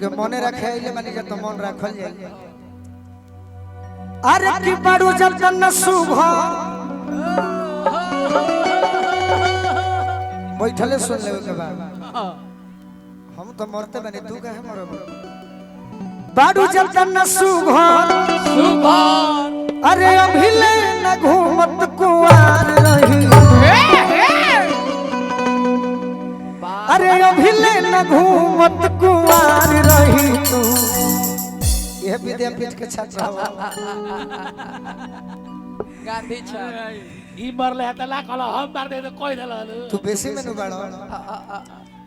के मने रखे आइले मानी जा तो मन रखल जाए। अरे की बारू जब न सुभा बैठले सुन लेवे के बाद हम तो मरते बने तू काहे मरब। बारू जब न सुभा अरे अभिले न घूमत कुआर रही अरे अभिले न घूमत कुआर रही तू ये विद्यापीठ के छात्र हो गांधी छाप ई मरले त ला कल हम मार दे तो कोई देला तू बेसी में नु बाड़ो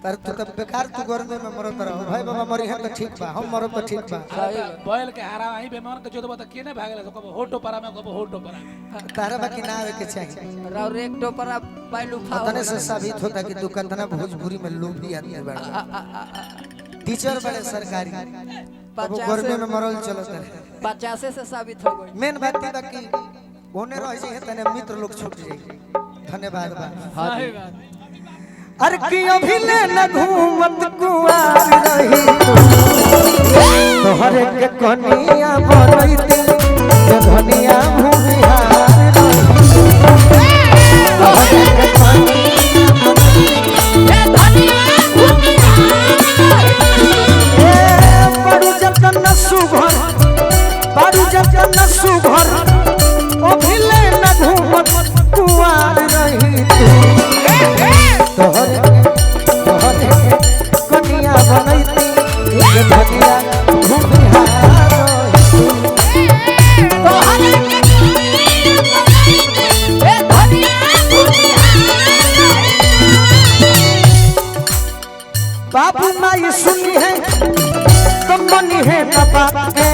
तर तू तब बेकार तू गर्मी में मरत रहो भाई बाबा मरी है तो ठीक बा हम मरो तो ठीक बा। बैल के हारा आई बेमान के जोदबा त केने भागले तो कबो होटो परा में कबो होटो परा तारा बाकी ना आवे के चाहिए। और एक टोपरा बैलू खाओ तने से साबित होता कि तू कंतना भोजपुरी में लोभी आदमी बड़ा टीचर बड़े सरकारी अब गर्मी में मरल चलत है 50 से साबित हो गई। मेन बात ई बाकी ओने रह जाए तने मित्र लोग छूट जाए। धन्यवाद बा। सही बात अरे की अभिले न घूमत कुआर रही तोहरे के कनिया बनैती जे धनिया भूमिहार रही तोहरे के कनिया बारू जतन न सुभर बारू जतन न सुभर अभिले न घूमत कुआर रही तोहरे के कनिया बनैती जे धनिया भूमिहार रही तोहरे के धनिया बाबू माई सुनी है तो मनी है बाबा के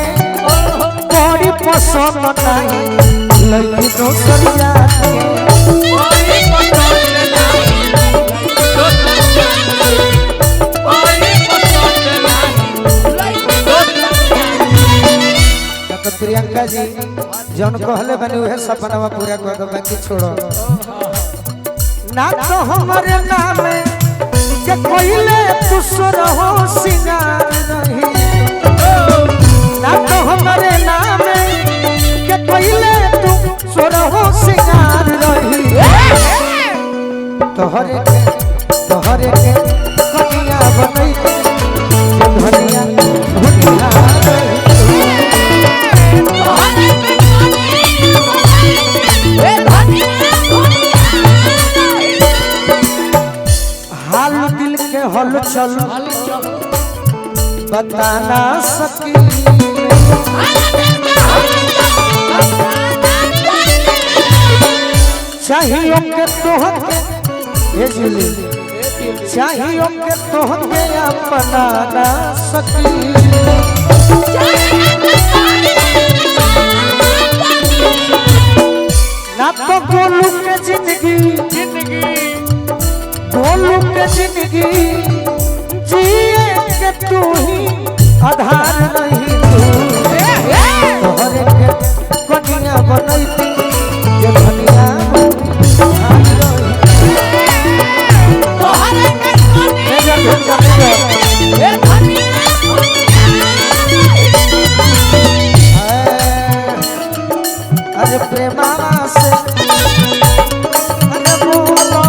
बड़ी पसंद नहीं लड़की दोसरिया के तो प्रियंका जी जौन कहले बनी उहे सपनावा पूरा कर दो बाकी छोड़ो। ना तो हमारे नाम के कोइले तुसर हो सिंगार नहीं ना तो हमारे नाम के कोइले तुसर हो सिंगार रही तोहरे के कनिया बनैती जे धनिया भूमिहार रही हाल दिल के हलचल बता ना सकी चाहिए के तोहके ये जुली चाहिए के तोहके अपना ना सकी ना तो गोलू के जिंदगी गोलू के जिंदगी जिए के तू ही आधार नहीं तोहरे के कनिया बनैती जे धनिया भूमिहार रही तोहरे के अरे प्रेमा से अरे बोलो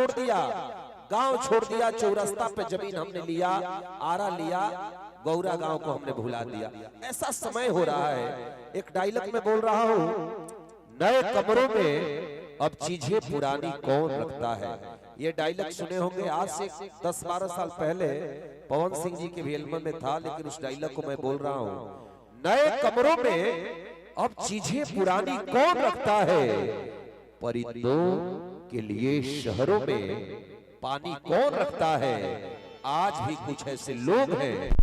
छोड़ दिया, गांव छोड़ दिया, चौरस्ता पे जमीन हमने लिया, आरा लिया, गौरा गांव को हमने भुला दिया। ऐसा समय हो रहा है। एक डायलॉग में बोल रहा हूं, नए कमरों में अब चीजें पुरानी कौन रखता है। ये डायलॉग सुने होंगे, आज से 10-12 साल पहले पवन सिंह जी के भी एल्बम में था, लेकिन उस डायलॉग को मैं बोल रहा हूं, नए कमरों में अब चीजें पुरानी कौन रखता है, परिंदों के लिए शहरों में पानी कौन रखता है। आज भी कुछ ऐसे लोग हैं